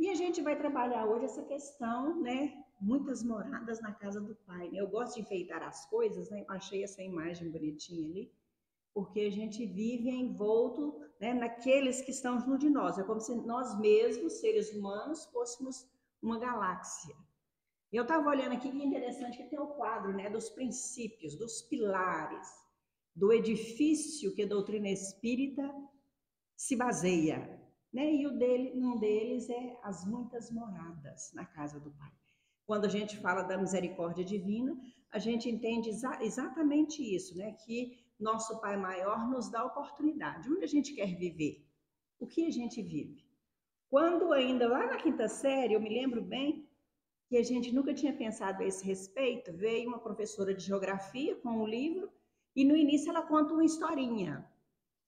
E a gente vai trabalhar hoje essa questão, né? Muitas moradas na casa do Pai. Né? Eu gosto de enfeitar as coisas, né? Eu achei essa imagem bonitinha ali, porque a gente vive envolto, né, naqueles que estão junto de nós. É como se nós mesmos, seres humanos, fôssemos uma galáxia. E eu estava olhando aqui que é interessante que tem o quadro, né, dos princípios, dos pilares, do edifício que a doutrina espírita se baseia. Né? E um deles é as muitas moradas na casa do Pai. Quando a gente fala da misericórdia divina, a gente entende exatamente isso, né? Que nosso Pai Maior nos dá oportunidade. Onde a gente quer viver? O que a gente vive? Quando ainda lá na quinta série, eu me lembro bem que a gente nunca tinha pensado a esse respeito, veio uma professora de geografia com um livro e no início ela conta uma historinha.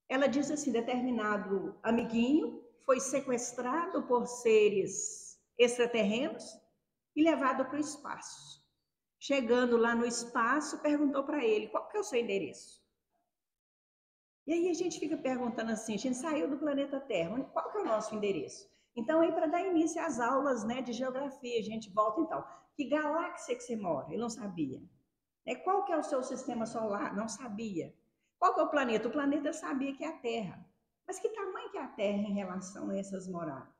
Ela diz assim, determinado amiguinho foi sequestrado por seres extraterrenos e levado para o espaço. Chegando lá no espaço, perguntou para ele, qual que é o seu endereço? E aí a gente fica perguntando assim, a gente saiu do planeta Terra, qual que é o nosso endereço? Então, aí para dar início às aulas, né, de geografia, a gente volta então. Que galáxia que você mora? Ele não sabia. Qual que é o seu sistema solar? Não sabia. Qual que é o planeta? O planeta sabia que é a Terra. Mas que tamanho que é a Terra em relação a essas moradas?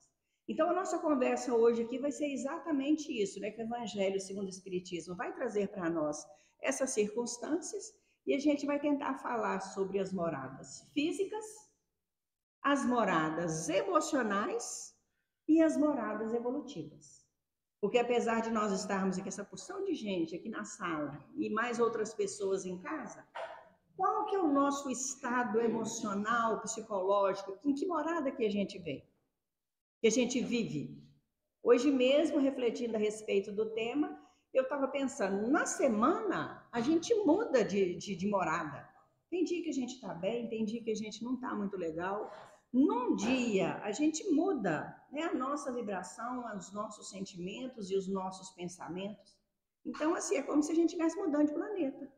Então, a nossa conversa hoje aqui vai ser exatamente isso, né? Que o Evangelho segundo o Espiritismo vai trazer para nós essas circunstâncias e a gente vai tentar falar sobre as moradas físicas, as moradas emocionais e as moradas evolutivas. Porque apesar de nós estarmos aqui, essa porção de gente aqui na sala e mais outras pessoas em casa, qual que é o nosso estado emocional, psicológico? Em que morada que a gente vem? Que a gente vive? Hoje mesmo, refletindo a respeito do tema, eu estava pensando, na semana a gente muda de morada. Tem dia que a gente está bem, tem dia que a gente não está muito legal. Num dia a gente muda, né, a nossa vibração, os nossos sentimentos e os nossos pensamentos. Então, assim, é como se a gente estivesse mudando de planeta.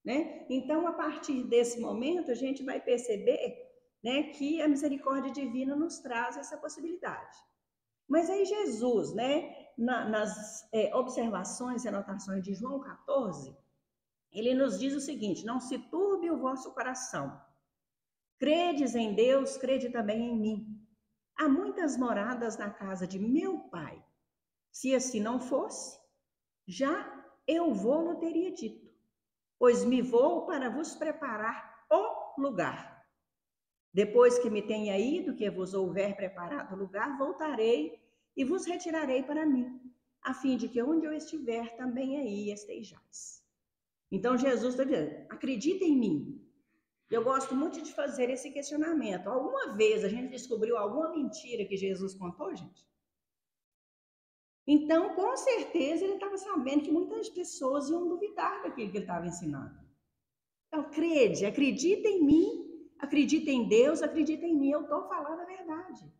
Né? Então, a partir desse momento, a gente vai perceber, né, que a misericórdia divina nos traz essa possibilidade. Mas aí Jesus, né, nas observações e anotações de João 14, ele nos diz o seguinte, não se turbe o vosso coração. Credes em Deus, crede também em mim. Há muitas moradas na casa de meu Pai. Se assim não fosse, já eu vou-lo teria dito, pois me vou para vos preparar o lugar. Depois que me tenha ido, que vos houver preparado o lugar, voltarei e vos retirarei para mim, a fim de que onde eu estiver, também aí estejais. Então Jesus está dizendo, acredita em mim. Eu gosto muito de fazer esse questionamento. Alguma vez a gente descobriu alguma mentira que Jesus contou, gente? Então, com certeza, ele estava sabendo que muitas pessoas iam duvidar daquilo que ele estava ensinando. Então, crede, acredita em mim, acredita em Deus, acredita em mim, eu estou falando a verdade.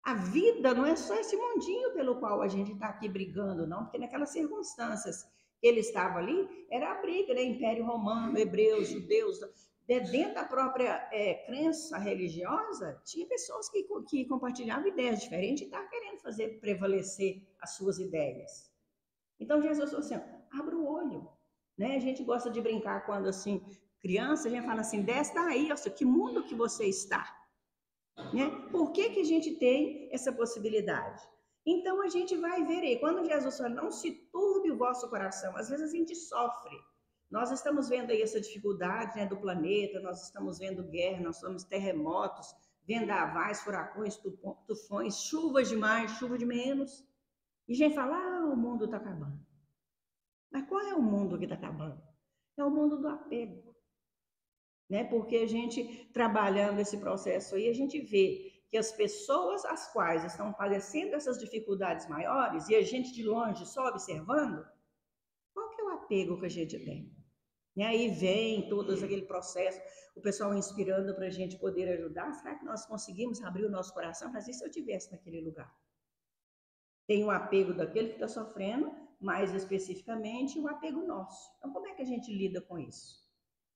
A vida não é só esse mundinho pelo qual a gente está aqui brigando, não, porque naquelas circunstâncias que ele estava ali, era a briga, né? Império Romano, hebreus, judeus, dentro da própria crença religiosa, tinha pessoas que compartilhavam ideias diferentes e estavam querendo fazer prevalecer as suas ideias. Então Jesus falou assim, abra o olho, né? A gente gosta de brincar quando assim, criança, a gente fala assim, desce daí, que mundo que você está? Né? Por que a gente tem essa possibilidade? Então a gente vai ver aí, quando Jesus fala, não se turbe o vosso coração, às vezes a gente sofre. Nós estamos vendo aí essa dificuldade, né, do planeta, nós estamos vendo guerra, nós estamos terremotos, vendavais, furacões, tufões, chuvas de mais, chuva de menos. E a gente fala, o mundo está acabando. Mas qual é o mundo que está acabando? É o mundo do apego. Né? Porque a gente, trabalhando esse processo aí, a gente vê que as pessoas às quais estão padecendo essas dificuldades maiores, e a gente de longe só observando, qual que é o apego que a gente tem? E aí vem todo aquele processo, o pessoal inspirando para a gente poder ajudar. Será que nós conseguimos abrir o nosso coração? Mas e se eu estivesse naquele lugar? Tem o apego daquele que está sofrendo, mais especificamente o apego nosso. Então, como é que a gente lida com isso?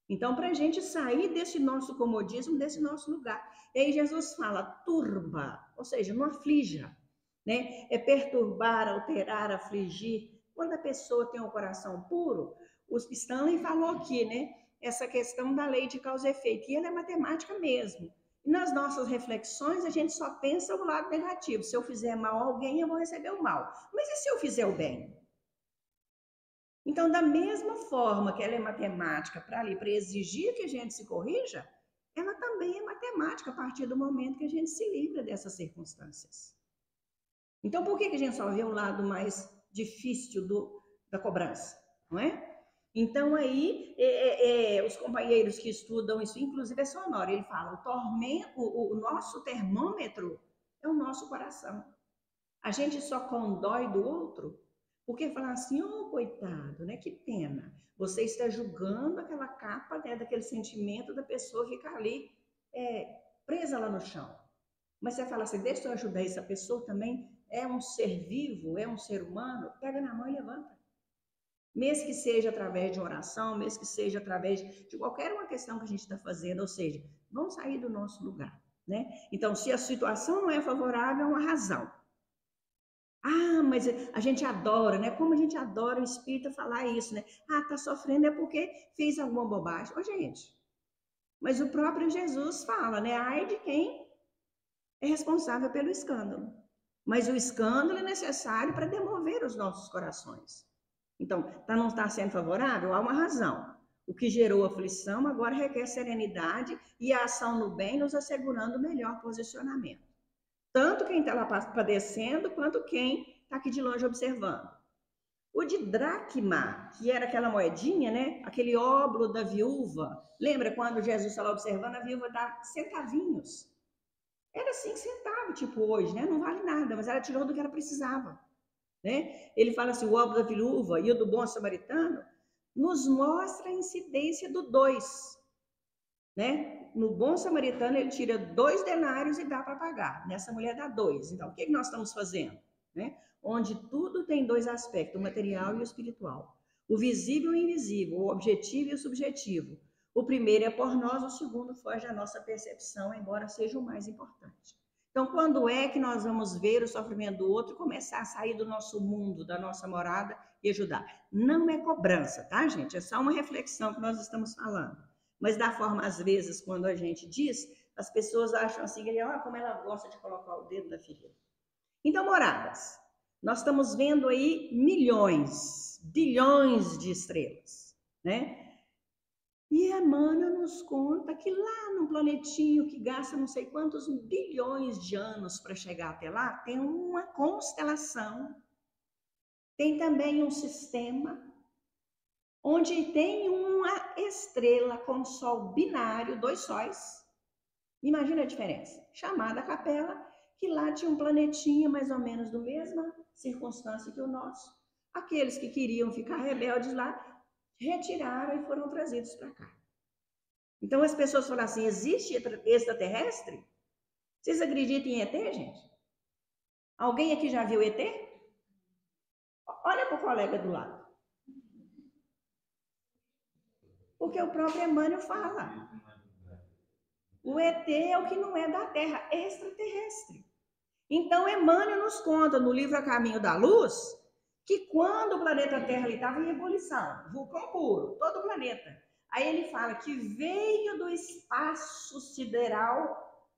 Então, para a gente sair desse nosso comodismo, desse nosso lugar. E aí Jesus fala, turba, ou seja, não aflija. né? É perturbar, alterar, afligir. Quando a pessoa tem um coração puro, o Stanley falou aqui, né? Essa questão da lei de causa e efeito, e ela é matemática mesmo. E nas nossas reflexões, a gente só pensa o lado negativo. Se eu fizer mal a alguém, eu vou receber o mal. Mas e se eu fizer o bem? Então, da mesma forma que ela é matemática para exigir que a gente se corrija, ela também é matemática a partir do momento que a gente se livra dessas circunstâncias. Então, por que a gente só vê o lado mais difícil da cobrança? Não é? Então, aí, os companheiros que estudam isso, inclusive é Sonora, ele fala, o nosso termômetro é o nosso coração. A gente só condói do outro porque fala assim, oh, coitado, né? Que pena. Você está julgando aquela capa, né, daquele sentimento da pessoa ficar ali presa lá no chão. Mas você fala assim, deixa eu ajudar essa pessoa também, é um ser vivo, é um ser humano, pega na mão e levanta. Mesmo que seja através de oração, mesmo que seja através de qualquer uma questão que a gente está fazendo, ou seja, vamos sair do nosso lugar, né? Então, se a situação não é favorável, é uma razão. Ah, mas a gente adora, né? Como a gente adora o espírita falar isso, né? Ah, tá sofrendo é porque fez alguma bobagem. Ô, gente, mas o próprio Jesus fala, né? Ai de quem é responsável pelo escândalo. Mas o escândalo é necessário para demover os nossos corações. Então, não está sendo favorável? Há uma razão. O que gerou aflição agora requer serenidade e a ação no bem nos assegurando o melhor posicionamento. Tanto quem está lá padecendo, quanto quem está aqui de longe observando. O de dracma, que era aquela moedinha, né? Aquele óbolo da viúva. Lembra quando Jesus estava observando, a viúva dá centavinhos. Era 5 centavos, tipo hoje, né? Não vale nada, mas ela tirou do que ela precisava. Né? Ele fala assim, o óbolo da viúva e o do bom samaritano nos mostra a incidência do 2. Né? No bom samaritano, ele tira 2 denários e dá para pagar. Nessa mulher dá 2. Então, o que nós estamos fazendo? Né? Onde tudo tem 2 aspectos, o material e o espiritual. O visível e o invisível, o objetivo e o subjetivo. O primeiro é por nós, o segundo foge à nossa percepção, embora seja o mais importante. Então, quando é que nós vamos ver o sofrimento do outro e começar a sair do nosso mundo, da nossa morada e ajudar? Não é cobrança, tá, gente? É só uma reflexão que nós estamos falando. Mas da forma, às vezes, quando a gente diz, as pessoas acham assim, olha como ela gosta de colocar o dedo na ferida. Então, moradas, nós estamos vendo aí milhões, bilhões de estrelas, né? E Emmanuel nos conta que lá no planetinho que gasta não sei quantos bilhões de anos para chegar até lá, tem uma constelação, tem também um sistema onde tem uma estrela com sol binário, 2 sóis. Imagina a diferença. Chamada Capela, que lá tinha um planetinha mais ou menos do mesma circunstância que o nosso. Aqueles que queriam ficar rebeldes lá, retiraram e foram trazidos para cá. Então as pessoas falam assim, existe extraterrestre? Vocês acreditam em ET, gente? Alguém aqui já viu ET? Olha para o colega do lado. Porque o próprio Emmanuel fala. O ET é o que não é da Terra, é extraterrestre. Então, Emmanuel nos conta no livro A Caminho da Luz que quando o planeta Terra estava em ebulição, vulcão puro, todo o planeta, aí ele fala que veio do espaço sideral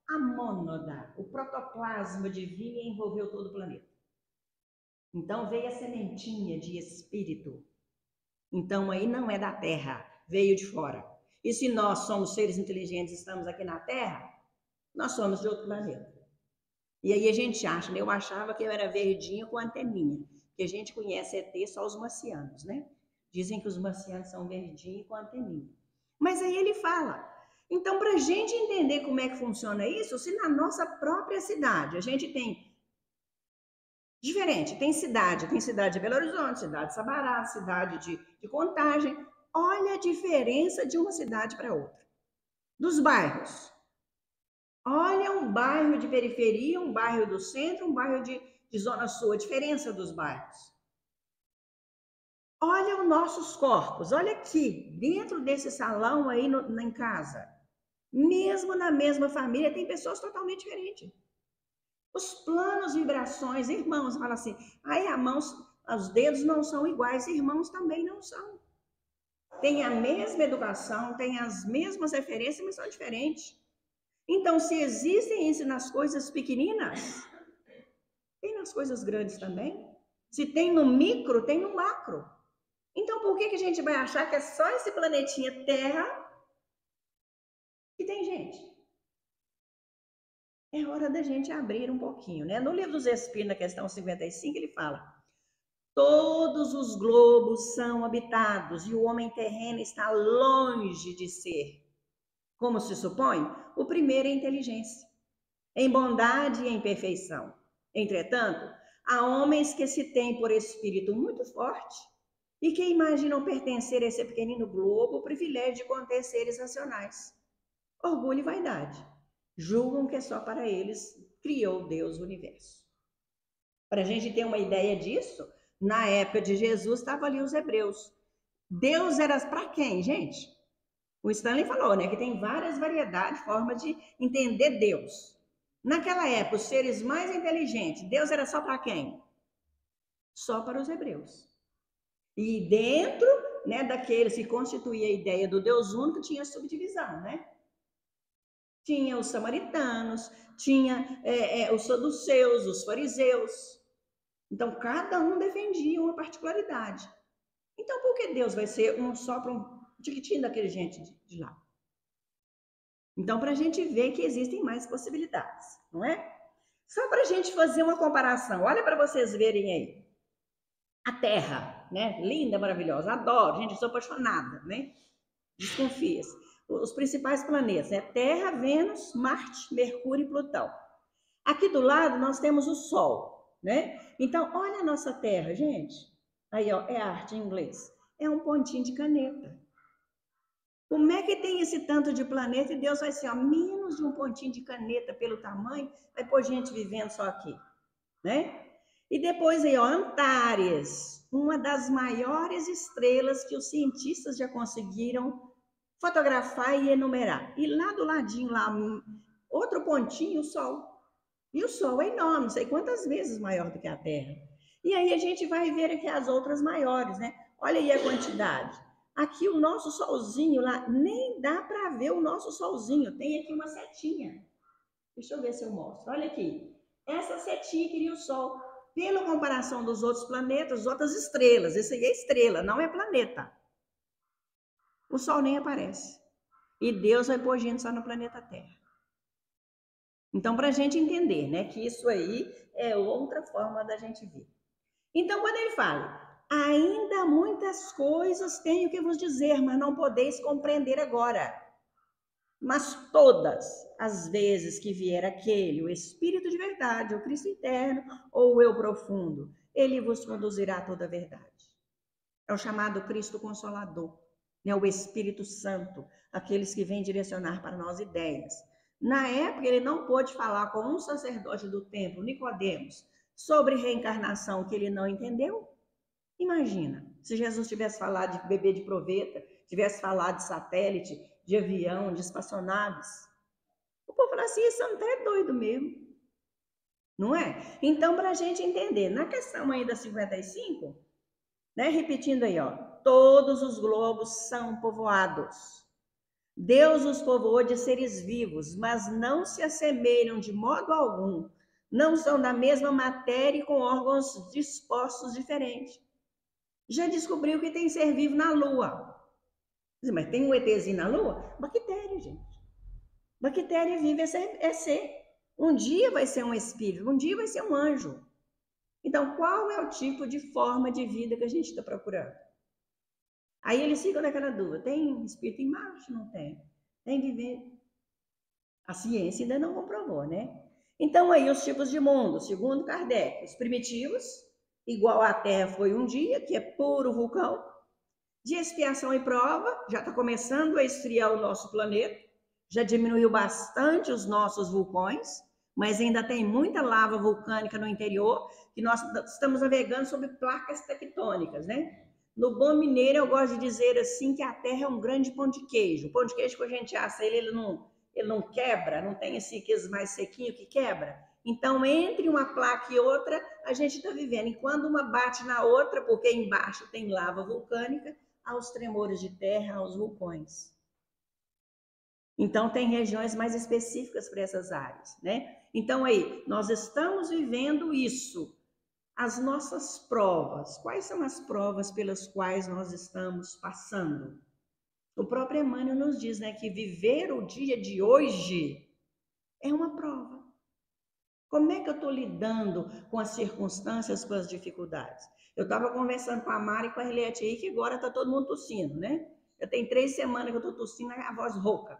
a mônada, o protoplasma divino e envolveu todo o planeta. Então, veio a sementinha de espírito. Então, aí não é da Terra, veio de fora. E se nós somos seres inteligentes e estamos aqui na Terra, nós somos de outro planeta. E aí a gente acha, né? Eu achava que eu era verdinha com anteninha, que a gente conhece ET só os marcianos, né? Dizem que os marcianos são verdinhos com anteninha. Mas aí ele fala, então para a gente entender como é que funciona isso, se na nossa própria cidade a gente tem diferente, tem cidade de Belo Horizonte, cidade de Sabará, cidade de Contagem, olha a diferença de uma cidade para outra. Dos bairros. Olha um bairro de periferia, um bairro do centro, um bairro de zona sul, a diferença dos bairros. Olha os nossos corpos, olha aqui, dentro desse salão aí em casa. Mesmo na mesma família, tem pessoas totalmente diferentes. Os planos, vibrações, irmãos, fala assim, aí a mão, os dedos não são iguais, irmãos também não são. Tem a mesma educação, tem as mesmas referências, mas são diferentes. Então, se existem isso nas coisas pequeninas, tem nas coisas grandes também. Se tem no micro, tem no macro. Então, por que a gente vai achar que é só esse planetinha Terra que tem gente? É hora da gente abrir um pouquinho, né? No Livro dos Espíritos, na questão 55, ele fala: todos os globos são habitados e o homem terreno está longe de ser, como se supõe, o primeiro é inteligência, em bondade e em perfeição. Entretanto, há homens que se têm por espírito muito forte e que imaginam pertencer a esse pequenino globo o privilégio de conter seres racionais. Orgulho e vaidade. Julgam que é só para eles criou Deus o universo. Para a gente ter uma ideia disso, na época de Jesus estavam ali os hebreus. Deus era para quem, gente? O Stanley falou, né, que tem várias variedades, formas de entender Deus. Naquela época, os seres mais inteligentes, Deus era só para quem? Só para os hebreus. E dentro, né, daqueles que constituía a ideia do Deus único, tinha subdivisão, né? Tinha os samaritanos, tinha os saduceus, os fariseus. Então, cada um defendia uma particularidade. Então, por que Deus vai ser um só para um tiquitinho daquele gente de lá? Então, para a gente ver que existem mais possibilidades, não é? Só para a gente fazer uma comparação. Olha para vocês verem aí. A Terra, né? Linda, maravilhosa. Adoro, gente, eu sou apaixonada, né? Desconfia-se. Os principais planetas, né? Terra, Vênus, Marte, Mercúrio e Plutão. Aqui do lado nós temos o Sol, né? Então, olha a nossa Terra, gente. Aí, ó, é arte em inglês. É um pontinho de caneta. Como é que tem esse tanto de planeta e Deus vai ser, ó, menos de um pontinho de caneta pelo tamanho, vai pôr gente vivendo só aqui, né? E depois aí, ó, Antares, uma das maiores estrelas que os cientistas já conseguiram fotografar e enumerar. E lá do ladinho, lá, outro pontinho, o Sol. E o Sol é enorme, não sei quantas vezes maior do que a Terra. E aí a gente vai ver aqui as outras maiores, né? Olha aí a quantidade. Aqui o nosso solzinho lá, nem dá para ver o nosso solzinho. Tem aqui uma setinha. Deixa eu ver se eu mostro. Olha aqui. Essa setinha queria o Sol. Pela comparação dos outros planetas, outras estrelas. Esse aí é estrela, não é planeta. O Sol nem aparece. E Deus vai pôr gente só no planeta Terra. Então, para a gente entender, né, que isso aí é outra forma da gente ver. Então, quando ele fala, ainda muitas coisas tenho que vos dizer, mas não podeis compreender agora. Mas todas as vezes que vier aquele, o Espírito de verdade, o Cristo eterno, ou o eu profundo, ele vos conduzirá a toda a verdade. É o chamado Cristo Consolador, né, o Espírito Santo, aqueles que vêm direcionar para nós ideias. Na época, ele não pôde falar com um sacerdote do templo, Nicodemos, sobre reencarnação que ele não entendeu. Imagina, se Jesus tivesse falado de bebê de proveta, tivesse falado de satélite, de avião, de espaçonaves. O povo fala assim, esse não é doido mesmo. Não é? Então, para a gente entender, na questão aí da 55, né, repetindo aí, ó, todos os globos são povoados. Deus os povoou de seres vivos, mas não se assemelham de modo algum. Não são da mesma matéria e com órgãos dispostos diferentes. Já descobriu que tem ser vivo na Lua. Mas tem um ETzinho na Lua? Bactéria, gente. Bactéria vive é ser. Um dia vai ser um espírito, um dia vai ser um anjo. Então, qual é o tipo de forma de vida que a gente está procurando? Aí eles ficam naquela dúvida, tem espírito em Marte? Não tem. Tem viver. A ciência ainda não comprovou, né? Então aí os tipos de mundo, segundo Kardec, os primitivos, igual a Terra foi um dia, que é puro vulcão, de expiação e prova, já está começando a esfriar o nosso planeta, já diminuiu bastante os nossos vulcões, mas ainda tem muita lava vulcânica no interior, que nós estamos navegando sobre placas tectônicas, né? No bom mineiro, eu gosto de dizer assim que a Terra é um grande pão de queijo. O pão de queijo que a gente assa, ele não quebra, não tem esse queijo mais sequinho que quebra. Então, entre uma placa e outra, a gente está vivendo. E quando uma bate na outra, porque embaixo tem lava vulcânica, há os tremores de terra, há os vulcões. Então, tem regiões mais específicas para essas áreas, né? Então, aí, nós estamos vivendo isso. As nossas provas, quais são as provas pelas quais nós estamos passando? O próprio Emmanuel nos diz, né, que viver o dia de hoje é uma prova. Como é que eu estou lidando com as circunstâncias, com as dificuldades? Eu estava conversando com a Mari e com a Eliette aí, que agora está todo mundo tossindo, né? Eu tenho 3 semanas que eu estou tossindo, a voz rouca.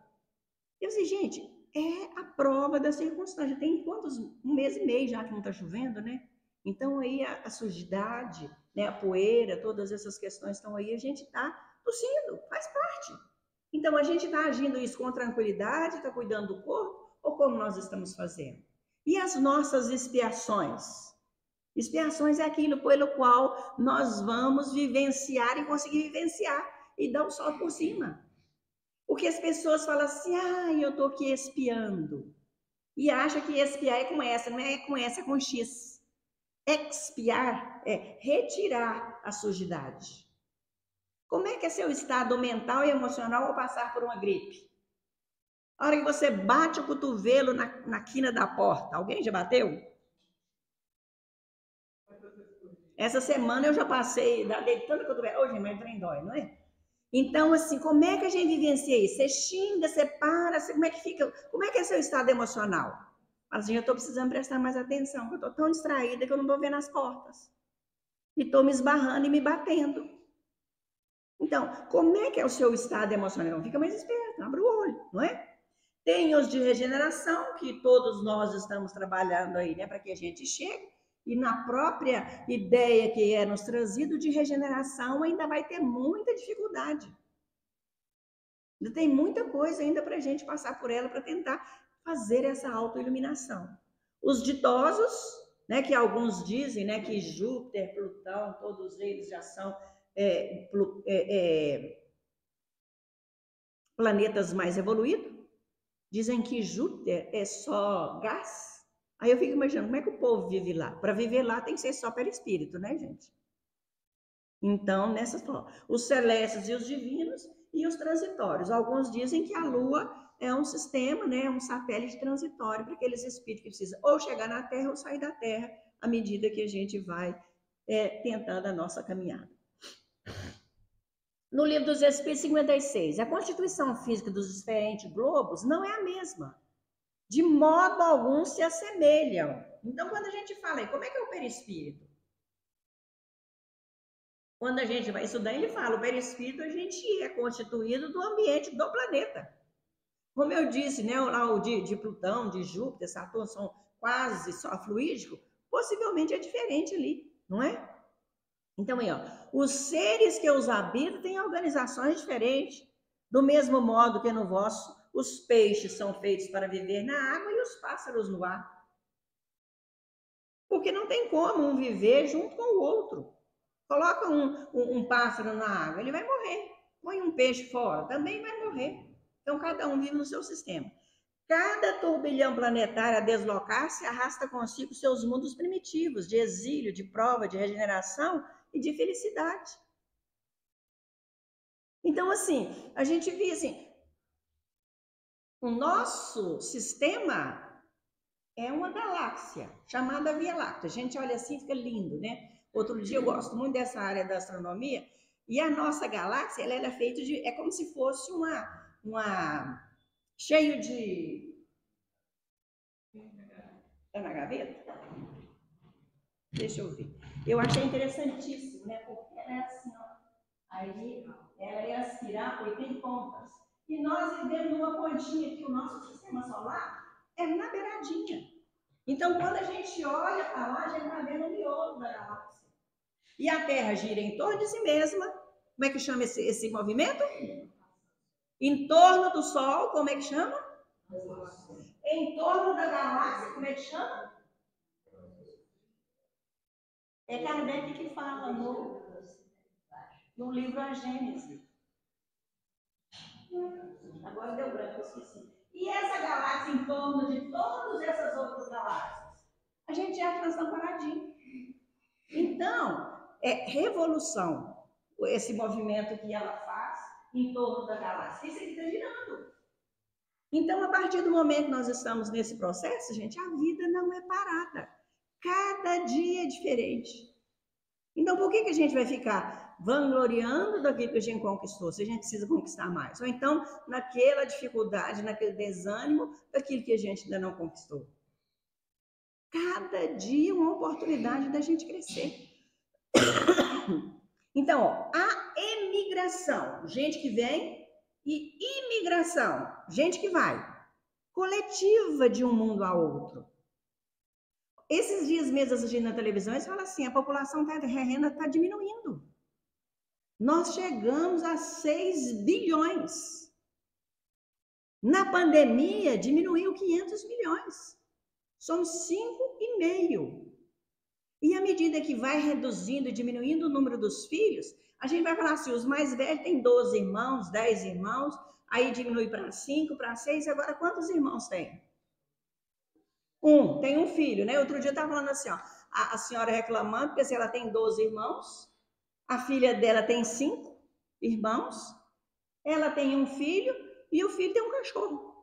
Eu disse, gente, é a prova da circunstância. Tem quantos? 1 mês e meio já que não está chovendo, né? Então aí a sujidade, né, a poeira, todas essas questões estão aí, a gente está tossindo, faz parte. Então a gente está agindo isso com tranquilidade, está cuidando do corpo, ou como nós estamos fazendo? E as nossas expiações? Expiações é aquilo pelo qual nós vamos vivenciar e conseguir vivenciar e dar o sol por cima. Porque as pessoas falam assim, eu estou aqui expiando. E acha que expiar é com essa, não é com essa, é com X. Expiar é retirar a sujidade. Como é que é seu estado mental e emocional ao passar por uma gripe? A hora que você bate o cotovelo na quina da porta, alguém já bateu? Essa semana eu já passei, deitando o cotovelo. Ô, gente, mas o trem dói, não é? Então, assim, como é que a gente vivencia isso? Você xinga, você para, como é que fica? Como é que é seu estado emocional? Assim, eu estou precisando prestar mais atenção, porque eu estou tão distraída que eu não estou vendo as portas. E estou me esbarrando e me batendo. Então, como é que é o seu estado emocional? Fica mais esperto, abre o olho, não é? Tem os de regeneração, que todos nós estamos trabalhando aí, né, para que a gente chegue. E na própria ideia que é nos trazido de regeneração, ainda vai ter muita dificuldade. Ainda tem muita coisa ainda para a gente passar por ela para tentar fazer essa autoiluminação. Os ditosos, né, que alguns dizem, né, que Júpiter, Plutão, todos eles já são planetas mais evoluídos. Dizem que Júpiter é só gás. Aí eu fico imaginando, como é que o povo vive lá? Para viver lá tem que ser só perispírito, né, gente? Então, nessas formas, os celestes e os divinos e os transitórios. Alguns dizem que a Lua é um sistema, né, um satélite transitório para aqueles espíritos que precisam ou chegar na Terra ou sair da Terra à medida que a gente vai tentando a nossa caminhada. No livro dos Espíritos 56, a constituição física dos diferentes globos não é a mesma. De modo algum se assemelham. Então, quando a gente fala aí, como é que é o perispírito? Quando a gente vai estudar, ele fala, o perispírito a gente é constituído do ambiente do planeta. Como eu disse, né, lá o de Plutão, de Júpiter, Saturno são quase só fluídicos, possivelmente é diferente ali, não é? Então, aí, ó, os seres que os habitam têm organizações diferentes, do mesmo modo que no vosso, os peixes são feitos para viver na água e os pássaros no ar. Porque não tem como um viver junto com o outro. Coloca um pássaro na água, ele vai morrer. Põe um peixe fora, também vai morrer. Então, cada um vive no seu sistema. Cada turbilhão planetário a deslocar-se arrasta consigo seus mundos primitivos, de exílio, de prova, de regeneração e de felicidade. Então, assim, a gente vê assim, o nosso sistema é uma galáxia chamada Via Láctea. A gente olha assim, fica lindo, né? Outro dia eu gosto muito dessa área da astronomia e a nossa galáxia, ela é feita de, é como se fosse uma cheio de tá na gaveta? Deixa eu ver. Eu achei interessantíssimo, né? Porque ela é assim, ó. Aí ela é aspirar 80 pontas. E nós vivemos numa pontinha aqui, o nosso sistema solar é na beiradinha. Então, quando a gente olha para lá, a gente está vendo o miolo da galáxia. E a Terra gira em torno de si mesma. Como é que chama esse movimento? Em torno do Sol, como é que chama? Em torno da galáxia, como é que chama? É Kardec que fala no livro A Gênese. Agora deu branco, eu esqueci. E essa galáxia em torno de todas essas outras galáxias? gente acha que nós estamos paradinhos. Então, é revolução, esse movimento que ela faz em torno da galáxia. Isso aqui está girando. Então, a partir do momento que nós estamos nesse processo, gente, a vida não é parada. Cada dia é diferente. Então, por que a gente vai ficar vangloriando daquilo que a gente conquistou, se a gente precisa conquistar mais? Ou então, naquela dificuldade, naquele desânimo daquilo que a gente ainda não conquistou? Cada dia é uma oportunidade da gente crescer. Então, ó, a emigração, gente que vem, e imigração, gente que vai. Coletiva de um mundo a outro. Esses dias mesmo assistindo na televisão, eles falam assim, a população terrena está diminuindo. Nós chegamos a 6 bilhões. Na pandemia, diminuiu 500 milhões. Somos 5,5. E à medida que vai reduzindo e diminuindo o número dos filhos, a gente vai falar assim, os mais velhos têm 12 irmãos, 10 irmãos, aí diminui para 5, para 6, agora quantos irmãos tem? Tem um filho, né? Outro dia eu estava falando assim, ó, a senhora reclamando, porque se ela tem 12 irmãos, a filha dela tem 5 irmãos, ela tem um filho e o filho tem um cachorro.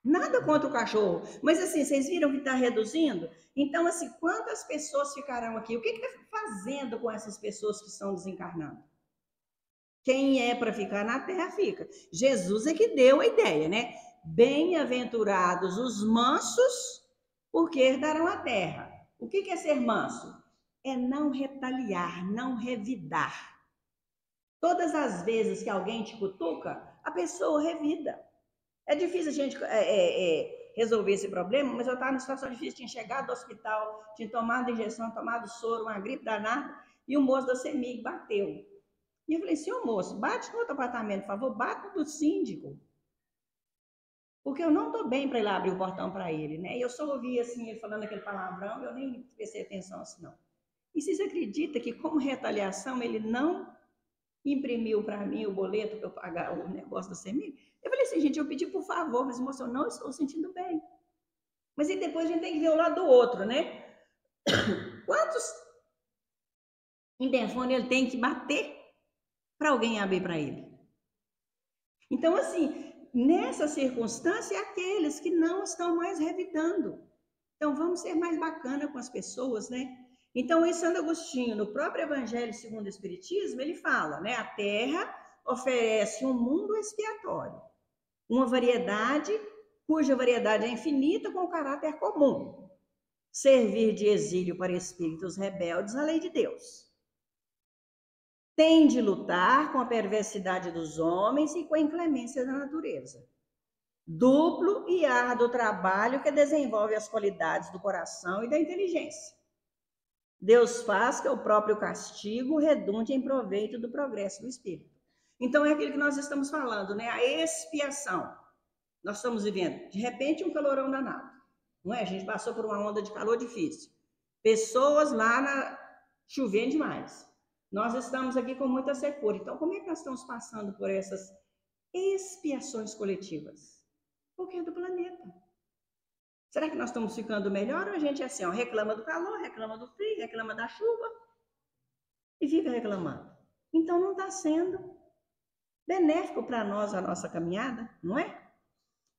Nada contra o cachorro, mas assim, vocês viram que está reduzindo? Então, assim, quantas pessoas ficarão aqui? O que está fazendo com essas pessoas que estão desencarnando? Quem é para ficar na Terra, fica. Jesus é que deu a ideia, né? Bem-aventurados os mansos, porque herdarão a terra. O que é ser manso? É não retaliar, não revidar. Todas as vezes que alguém te cutuca, a pessoa revida. É difícil a gente resolver esse problema, mas eu estava numa situação difícil, tinha chegado do hospital, tinha tomado injeção, tomado soro, uma gripe danada, e o moço da CEMIG bateu. E eu falei, senhor moço, bate no outro apartamento, por favor, bate no do síndico. Porque eu não estou bem para ir lá abrir o portão para ele, né? E eu só ouvi assim, ele falando aquele palavrão, eu nem prestei atenção assim, não. E vocês acreditam que, como retaliação, ele não imprimiu para mim o boleto para eu pagar o negócio da CEMIG? Eu falei assim, gente, eu pedi por favor, mas moço, eu não estou sentindo bem. Mas aí depois a gente tem que ver o lado do outro, né? Quantos interfones ele tem que bater para alguém abrir para ele? Então, assim, nessa circunstância, aqueles que não estão mais revidando. Então, vamos ser mais bacana com as pessoas, né? Então, em Santo Agostinho, no próprio Evangelho segundo o Espiritismo, ele fala, né? A Terra oferece um mundo expiatório, uma variedade, cuja variedade é infinita, com caráter comum. Servir de exílio para espíritos rebeldes à lei de Deus. Tem de lutar com a perversidade dos homens e com a inclemência da natureza. Duplo e árduo trabalho que desenvolve as qualidades do coração e da inteligência. Deus faz que o próprio castigo redunde em proveito do progresso do espírito. Então, é aquilo que nós estamos falando, né? A expiação. Nós estamos vivendo, de repente, um calorão danado. Não é? A gente passou por uma onda de calor difícil. Pessoas lá chovendo demais. Nós estamos aqui com muita secura. Então, como é que nós estamos passando por essas expiações coletivas? Porque é do planeta. Será que nós estamos ficando melhor ou a gente é assim, ó, reclama do calor, reclama do frio, reclama da chuva e fica reclamando? Então, não está sendo benéfico para nós a nossa caminhada, não é?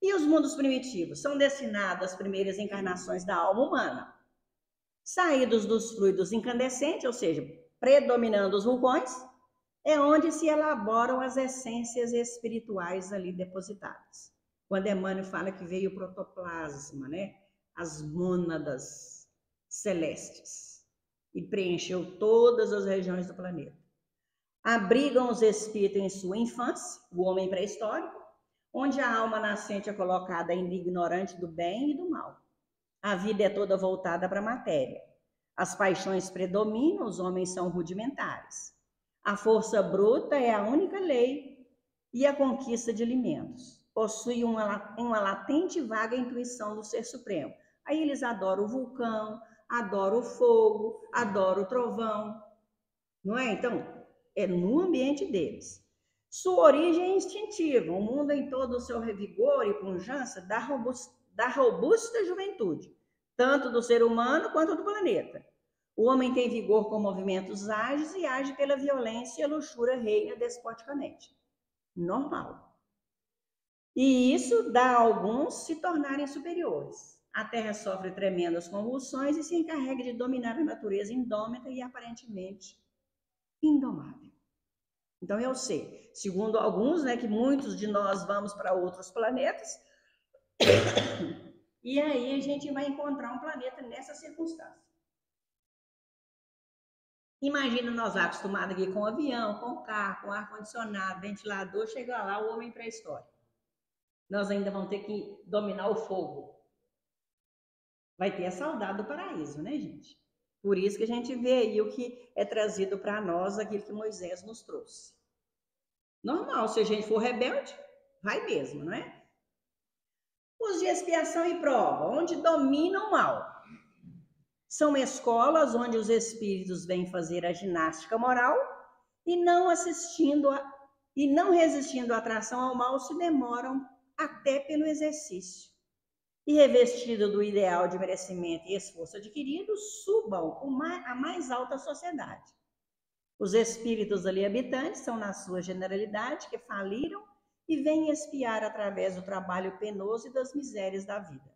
E os mundos primitivos são destinados às primeiras encarnações da alma humana. Saídos dos fluidos incandescentes, ou seja, predominando os vulcões, é onde se elaboram as essências espirituais ali depositadas. Quando Emmanuel fala que veio o protoplasma, né? As mônadas celestes, e preencheu todas as regiões do planeta. Abrigam os espíritos em sua infância, o homem pré-histórico, onde a alma nascente é colocada ainda ignorante do bem e do mal. A vida é toda voltada para a matéria. As paixões predominam, os homens são rudimentares. A força bruta é a única lei e a conquista de alimentos. Possui uma latente e vaga intuição do Ser Supremo. Aí eles adoram o vulcão, adoram o fogo, adoram o trovão. Não é? Então, é no ambiente deles. Sua origem é instintiva. O mundo em todo o seu revigor e pujança da robusta juventude. tanto do ser humano quanto do planeta. O homem tem vigor com movimentos ágeis e age pela violência e a luxúria reina despoticamente. Normal. E isso dá a alguns se tornarem superiores. A Terra sofre tremendas convulsões e se encarrega de dominar a natureza indômita e aparentemente indomável. Então eu sei, segundo alguns, né, que muitos de nós vamos para outros planetas, e aí a gente vai encontrar um planeta nessa circunstância. Imagina nós lá acostumados aqui com avião, com carro, com ar-condicionado, ventilador, chega lá o homem pré-histórico. Nós ainda vamos ter que dominar o fogo. Vai ter a saudade do paraíso, né, gente? Por isso que a gente vê aí o que é trazido para nós, aquilo que Moisés nos trouxe. Normal, se a gente for rebelde, vai mesmo, não é? Os de expiação e prova, onde domina o mal. São escolas onde os espíritos vêm fazer a ginástica moral e não resistindo à atração ao mal, se demoram até pelo exercício. E revestido do ideal de merecimento e esforço adquirido, subam a mais alta sociedade. Os espíritos ali habitantes são, na sua generalidade, que faliram e vêm expiar através do trabalho penoso e das misérias da vida.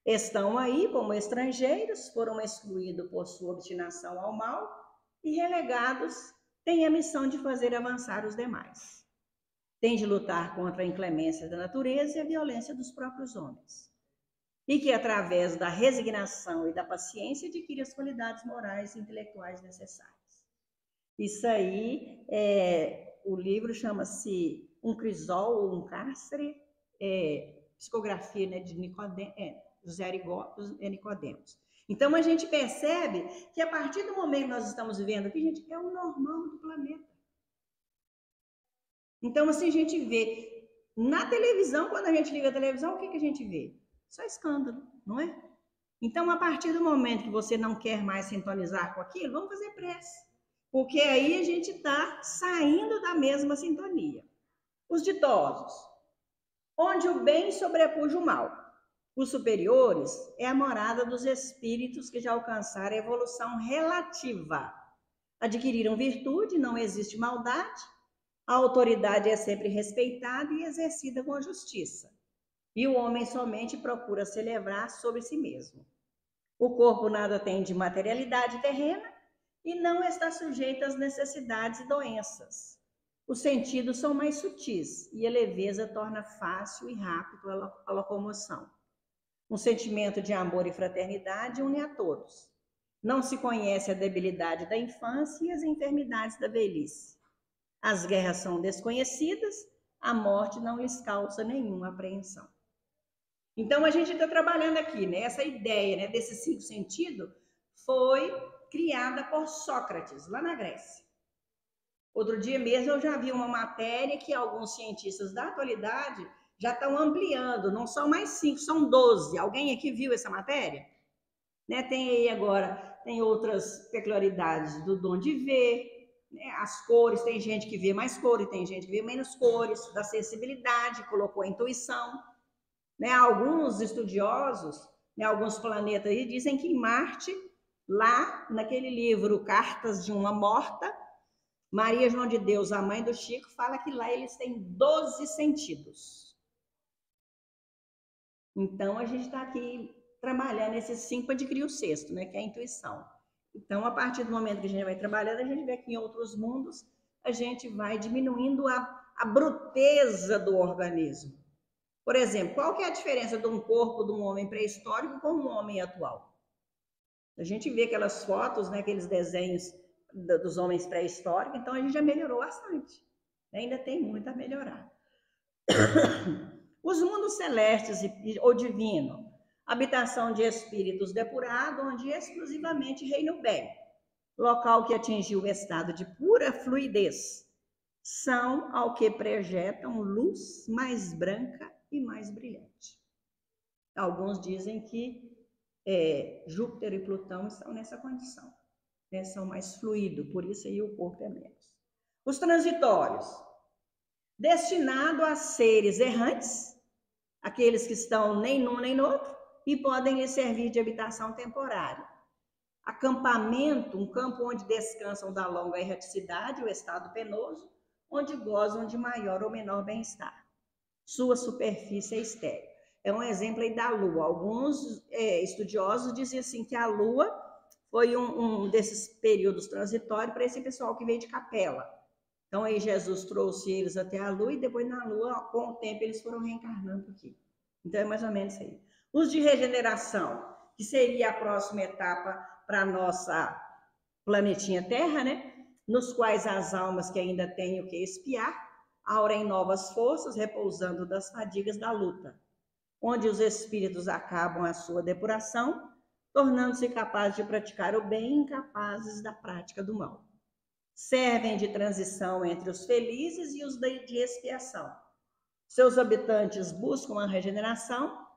Estão aí como estrangeiros, foram excluídos por sua obstinação ao mal e relegados, têm a missão de fazer avançar os demais. Tem de lutar contra a inclemência da natureza e a violência dos próprios homens. E que, através da resignação e da paciência, adquire as qualidades morais e intelectuais necessárias. Isso aí, o livro chama-se Um Crisol ou um Cárcere, psicografia, né, de José Nicodemos. Então, a gente percebe que, a partir do momento que nós estamos vivendo aqui, gente, é o normal do planeta. Então, assim, a gente vê na televisão, quando a gente liga a televisão, o que a gente vê? Só escândalo, não é? Então, a partir do momento que você não quer mais sintonizar com aquilo, vamos fazer prece. Porque aí a gente está saindo da mesma sintonia. Os ditosos, onde o bem sobrepuja o mal. Os superiores é a morada dos espíritos que já alcançaram a evolução relativa. Adquiriram virtude, não existe maldade. A autoridade é sempre respeitada e exercida com justiça. E o homem somente procura celebrar sobre si mesmo. O corpo nada tem de materialidade terrena e não está sujeito às necessidades e doenças. Os sentidos são mais sutis e a leveza torna fácil e rápido a locomoção. Um sentimento de amor e fraternidade une a todos. Não se conhece a debilidade da infância e as enfermidades da velhice. As guerras são desconhecidas, a morte não lhes causa nenhuma apreensão. Então, a gente está trabalhando aqui, né? Essa ideia, né, desses 5 sentidos foi criada por Sócrates, lá na Grécia. Outro dia mesmo eu já vi uma matéria que alguns cientistas da atualidade já estão ampliando, não são mais 5, são 12. Alguém aqui viu essa matéria? Né? Tem aí agora, tem outras peculiaridades do dom de ver, né? As cores, tem gente que vê mais cores, tem gente que vê menos cores, da sensibilidade, colocou a intuição. Né? Alguns estudiosos, né, alguns planetas aí, dizem que em Marte, lá naquele livro Cartas de uma Morta, Maria João de Deus, a mãe do Chico, fala que lá eles têm 12 sentidos. Então, a gente está aqui trabalhando esses 5 para adquirir o 6º, né, que é a intuição. Então, a partir do momento que a gente vai trabalhando, a gente vê que em outros mundos a gente vai diminuindo a bruteza do organismo. Por exemplo, qual que é a diferença de um corpo de um homem pré-histórico com um homem atual? A gente vê aquelas fotos, né, aqueles desenhos dos homens pré-históricos, então a gente já melhorou bastante. Ainda tem muito a melhorar. Os mundos celestes ou divino, habitação de espíritos depurados, onde exclusivamente reina o bem, local que atingiu o estado de pura fluidez, são ao que projetam luz mais branca e mais brilhante. Alguns dizem que Júpiter e Plutão estão nessa condição, né? São mais fluidos, por isso aí o corpo é menos. Os transitórios, destinados a seres errantes, aqueles que estão nem num nem no outro, e podem lhe servir de habitação temporária. Acampamento, um campo onde descansam da longa erraticidade, o estado penoso, onde gozam de maior ou menor bem-estar. Sua superfície é estéril. É um exemplo aí da Lua. Alguns estudiosos dizem assim que a Lua foi um desses períodos transitórios para esse pessoal que veio de Capela. Então aí Jesus trouxe eles até a Lua e depois na Lua, com o tempo, eles foram reencarnando aqui. Então é mais ou menos isso aí. Os de regeneração, que seria a próxima etapa para a nossa planetinha Terra, né? Nos quais as almas que ainda têm o que expiar, aurem novas forças, repousando das fadigas da luta, onde os espíritos acabam a sua depuração, tornando-se capazes de praticar o bem e incapazes da prática do mal. Servem de transição entre os felizes e os de expiação. Seus habitantes buscam a regeneração,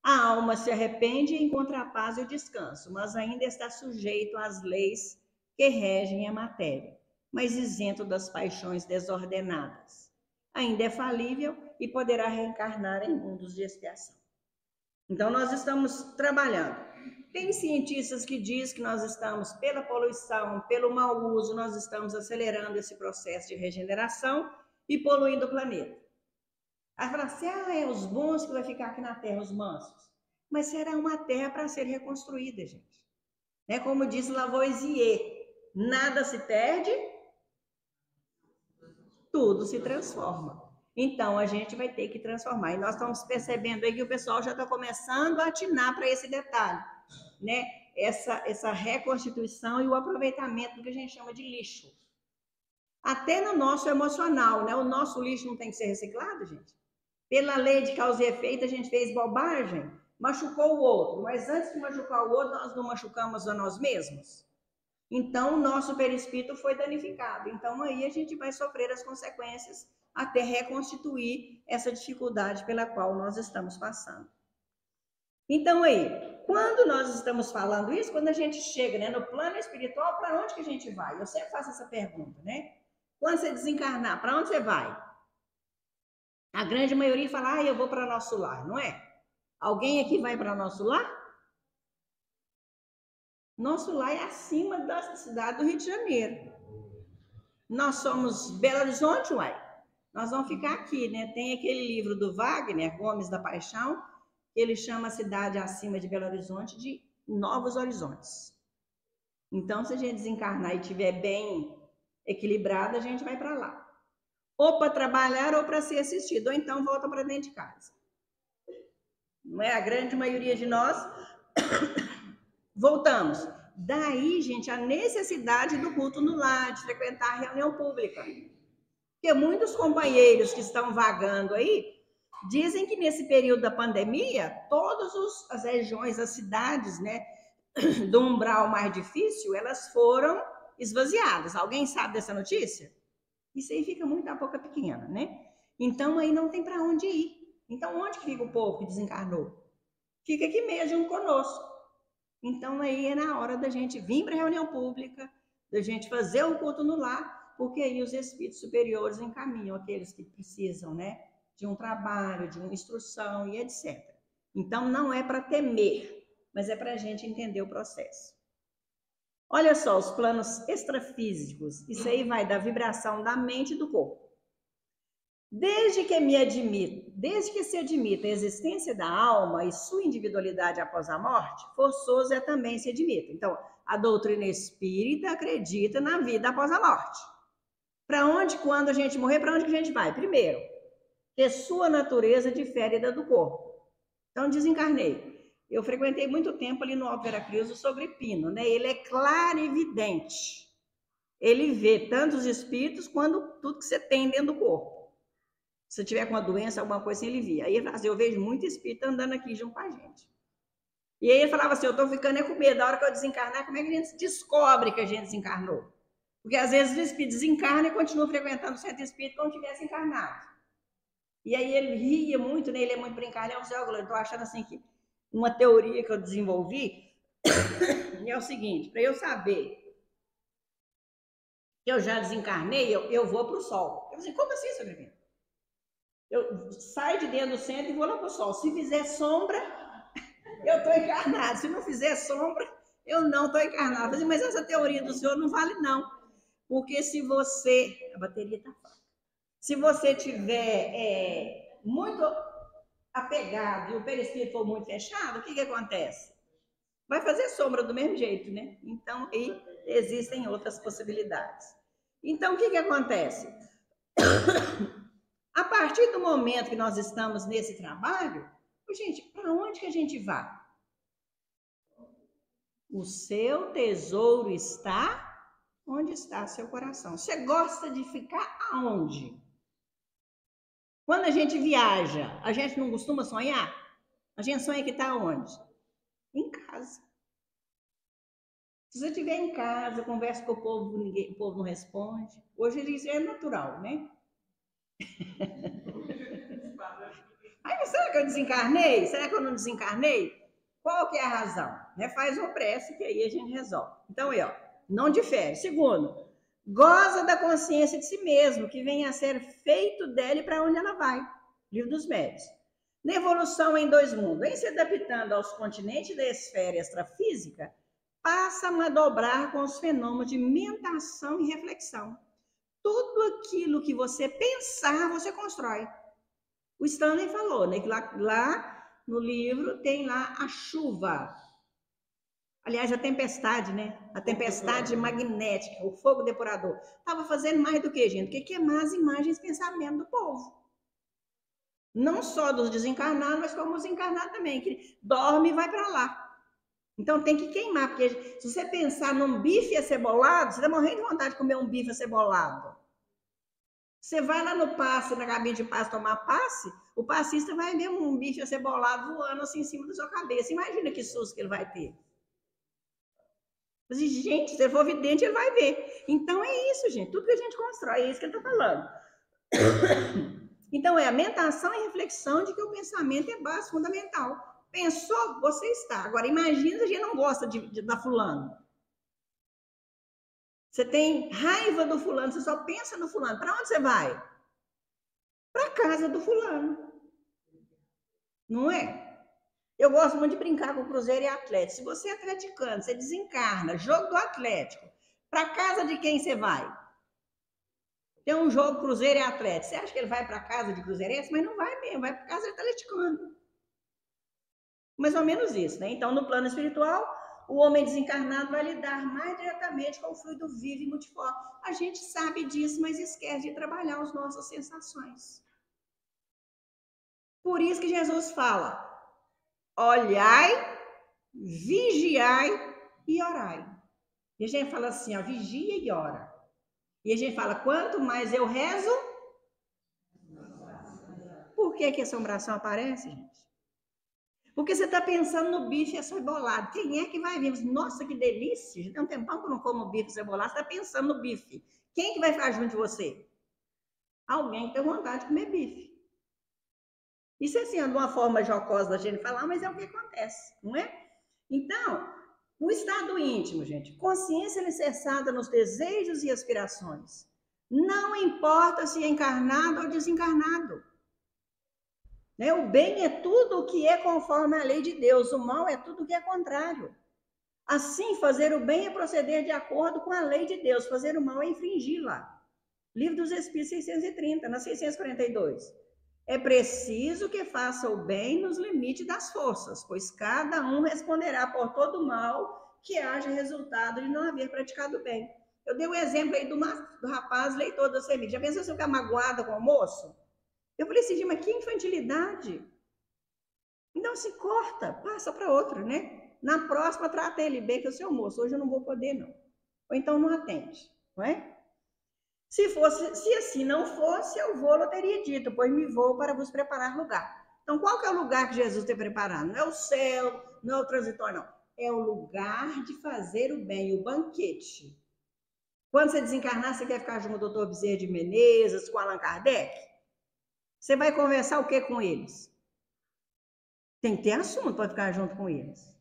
a alma se arrepende e encontra a paz e o descanso, mas ainda está sujeito às leis que regem a matéria, mas isento das paixões desordenadas. Ainda é falível e poderá reencarnar em mundos de expiação. Então, nós estamos trabalhando. Tem cientistas que dizem que nós estamos, pela poluição, pelo mau uso, nós estamos acelerando esse processo de regeneração e poluindo o planeta. Aí fala assim, é os bons que vai ficar aqui na Terra, os mansos. Mas será uma terra para ser reconstruída, gente. Né? Como diz Lavoisier, nada se perde, tudo se transforma. Então, a gente vai ter que transformar. E nós estamos percebendo aí que o pessoal já está começando a atinar para esse detalhe, né? Essa reconstituição e o aproveitamento do que a gente chama de lixo. Até no nosso emocional, né? O nosso lixo não tem que ser reciclado, gente? Pela lei de causa e efeito, a gente fez bobagem, machucou o outro. Mas antes de machucar o outro, nós não machucamos a nós mesmos. Então, o nosso perispírito foi danificado. Então, aí a gente vai sofrer as consequências até reconstituir essa dificuldade pela qual nós estamos passando. Então, aí, quando nós estamos falando isso, quando a gente chega, né, no plano espiritual, para onde que a gente vai? Eu sempre faço essa pergunta, né? Quando você desencarnar, para onde você vai? A grande maioria fala, eu vou para nosso lar, não é? Alguém aqui vai para nosso lar? Nosso lar é acima da cidade do Rio de Janeiro. Nós somos Belo Horizonte, uai. Nós vamos ficar aqui, né? Tem aquele livro do Wagner, Gomes da Paixão, que ele chama a cidade acima de Belo Horizonte de Novos Horizontes. Então, se a gente desencarnar e estiver bem equilibrado, a gente vai para lá. Ou para trabalhar ou para ser assistido, ou então volta para dentro de casa. Não é? A grande maioria de nós voltamos. Daí, gente, a necessidade do culto no lar, de frequentar a reunião pública. Porque muitos companheiros que estão vagando aí dizem que nesse período da pandemia, todas as regiões, as cidades, né, do umbral mais difícil, elas foram esvaziadas. Alguém sabe dessa notícia? Isso aí fica muito a boca pequena, né? Então aí não tem para onde ir. Então onde que fica o povo que desencarnou? Fica aqui mesmo conosco. Então aí é na hora da gente vir para a reunião pública, da gente fazer o culto no lar, porque aí os espíritos superiores encaminham aqueles que precisam, né, de um trabalho, de uma instrução e etc. Então não é para temer, mas é para a gente entender o processo. Olha só, os planos extrafísicos, isso aí vai da vibração da mente e do corpo. Desde que se admita a existência da alma e sua individualidade após a morte, forçoso é também se admita. Então, a doutrina espírita acredita na vida após a morte. Para onde, quando a gente morrer, para onde que a gente vai? Primeiro, que sua natureza difere da do corpo. Então, desencarnei. Eu frequentei muito tempo ali no Alto Veracruz sobre Pino, né? Ele é clarividente. Ele vê tanto os espíritos quanto tudo que você tem dentro do corpo. Se tiver com uma doença, alguma coisa assim, ele via. Aí ele falava assim, eu vejo muito espírito andando aqui junto com a gente. E aí ele falava assim, eu tô ficando com medo, da hora que eu desencarnar, como é que a gente descobre que a gente desencarnou? Porque às vezes o espírito desencarna e continua frequentando o centro espírita como tivesse encarnado. E aí ele ria muito, né? Ele é muito brincalhão, eu tô achando assim que uma teoria que eu desenvolvi é o seguinte, para eu saber que eu já desencarnei, eu vou para o sol. Eu falei assim, como assim, seu Grevino? Eu saio de dentro do centro e vou lá para o sol. Se fizer sombra, Eu estou encarnado. Se não fizer sombra, eu não estou encarnado. Mas essa teoria do senhor não vale, não. Porque se você... A bateria está fraca. Se você tiver muito apegado e o perispírito for muito fechado, o que acontece? Vai fazer sombra do mesmo jeito, né? Então, aí existem outras possibilidades. Então, o que acontece? A partir do momento que nós estamos nesse trabalho, gente, para onde que a gente vai? O seu tesouro está onde está seu coração. Você gosta de ficar aonde? Quando a gente viaja, a gente não costuma sonhar? A gente sonha que está onde? Em casa. Se você estiver em casa, conversa com o povo, o povo não responde. Hoje isso é natural, né? Aí, será que eu desencarnei? Será que eu não desencarnei? Qual que é a razão? Faz uma prece que aí a gente resolve. Então, aí, ó, não difere. Segundo, goza da consciência de si mesmo, que venha a ser feito dele para onde ela vai. Livro dos Médios. Na evolução em dois mundos, em se adaptando aos continentes da esfera extrafísica, passa a manobrar com os fenômenos de mentação e reflexão. Tudo aquilo que você pensar, você constrói. O Stanley falou, né, que lá no livro tem lá a chuva. Aliás, a tempestade, né? A tempestade magnética, o fogo depurador. Estava fazendo mais do que, gente? Do que queimar as imagens e pensamentos do povo. Não só dos desencarnados, mas como os encarnados também, que dorme e vai para lá. Então tem que queimar, porque se você pensar num bife acebolado, você está morrendo de vontade de comer um bife acebolado. Você vai lá no passe, na cabine de passe, tomar passe, o passista vai ver um bife acebolado voando assim em cima da sua cabeça. Imagina que susto que ele vai ter. Gente, se ele for vidente, ele vai ver. Então é isso, gente. Tudo que a gente constrói, é isso que ele está falando. Então é a mentação e reflexão de que o pensamento é base fundamental. Pensou, você está. Agora, imagina se a gente não gosta da fulano. Você tem raiva do fulano, você só pensa no fulano. Para onde você vai? Para casa do fulano. Não é? Eu gosto muito de brincar com Cruzeiro e Atlético. Se você é atleticano, você desencarna, jogo do Atlético. Para casa de quem você vai? Tem um jogo Cruzeiro e Atlético. Você acha que ele vai para casa de cruzeirense? Mas não vai mesmo, vai para casa de atleticano. Mais ou menos isso, né? Então, no plano espiritual, o homem desencarnado vai lidar mais diretamente com o fluido vivo e multiforme. A gente sabe disso, mas esquece de trabalhar as nossas sensações. Por isso que Jesus fala: olhai, vigiai e orai. E a gente fala assim, ó, vigia e ora. E a gente fala, quanto mais eu rezo, por que a assombração aparece, gente? Porque você está pensando no bife acebolado. Quem é que vai vir? Nossa, que delícia! Já tem um tempão que eu não como bife acebolado, você está pensando no bife. Quem é que vai ficar junto de você? Alguém que tem vontade de comer bife. Isso é assim, de uma forma jocosa da gente falar, mas é o que acontece, não é? Então, o estado íntimo, gente, consciência alicerçada nos desejos e aspirações. Não importa se é encarnado ou desencarnado. O bem é tudo o que é conforme a lei de Deus, o mal é tudo o que é contrário. Assim, fazer o bem é proceder de acordo com a lei de Deus, fazer o mal é infringi-la. Livro dos Espíritos 630, na 642. É preciso que faça o bem nos limites das forças, pois cada um responderá por todo o mal que haja resultado de não haver praticado o bem. Eu dei o exemplo aí do rapaz leitor da CEMIG. Já pensou se eu ficar magoada com o moço? Eu falei assim, mas que infantilidade. Então se corta, passa para outro, né? Na próxima, trata ele bem, que é o seu moço. Hoje eu não vou poder, não. Ou então não atende, não é? Se assim não fosse, eu vou, teria dito, pois me vou para vos preparar lugar. Então, qual que é o lugar que Jesus tem preparado? Não é o céu, não é o transitório, não. É o lugar de fazer o bem, o banquete. Quando você desencarnar, você quer ficar junto com o doutor Bezerra de Menezes, com Allan Kardec? Você vai conversar o que com eles? Tem que ter assunto para ficar junto com eles.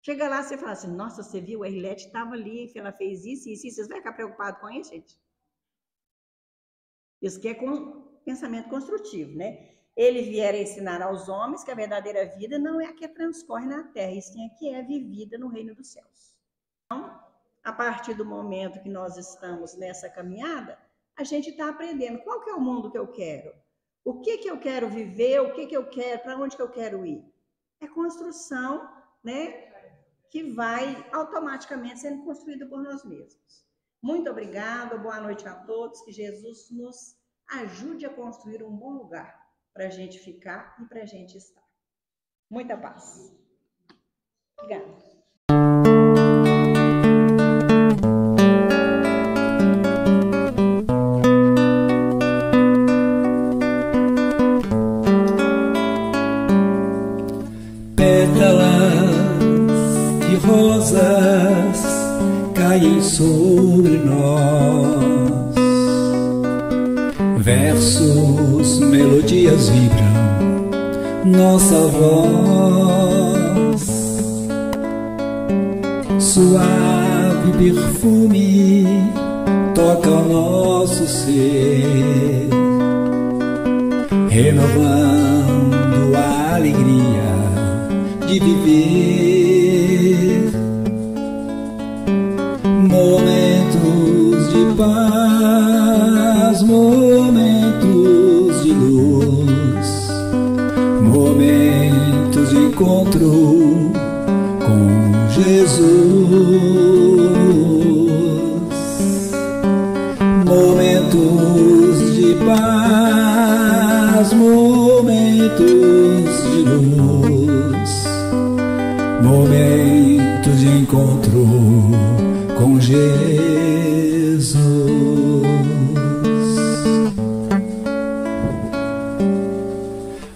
Chega lá, você fala assim, nossa, você viu, a Irlete estava ali, ela fez isso, isso, isso. Vocês vão ficar preocupados com isso, gente? Isso que é pensamento construtivo, né? ele vier a ensinar aos homens que a verdadeira vida não é a que transcorre na terra, e sim a que é vivida no reino dos céus. Então, a partir do momento que nós estamos nessa caminhada, a gente está aprendendo qual que é o mundo que eu quero, o que eu quero viver, o que eu quero, para onde que eu quero ir. É construção, né, que vai automaticamente sendo construída por nós mesmos. Muito obrigada, boa noite a todos, que Jesus nos ajude a construir um bom lugar para a gente ficar e para a gente estar. Muita paz. Obrigada. Rosas caem sobre nós, versos, melodias vibram nossa voz, suave perfume toca o nosso ser, renovando a alegria de viver. Momentos de paz, momentos de luz, momentos de encontro com Jesus. Momentos de paz, momentos de luz, momentos de encontro com Jesus.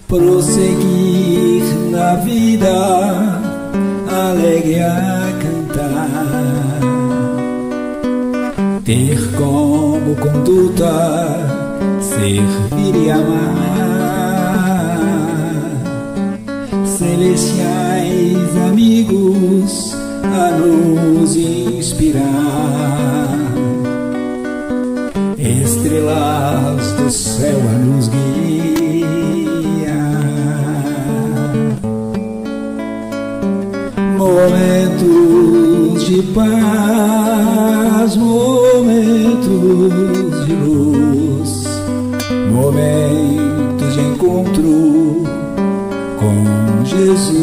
Prosseguir na vida, alegre a cantar, ter como conduta servir e amar, celestiais amigos a nos inspirar, estrelas do céu a nos guiar, momentos de paz, momentos de luz, momentos de encontro com Jesus,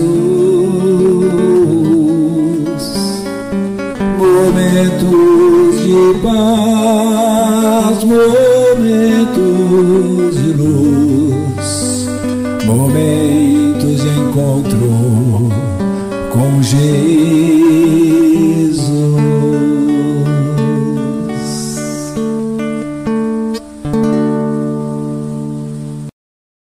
momentos de paz, momentos de luz, momentos de encontro com Jesus.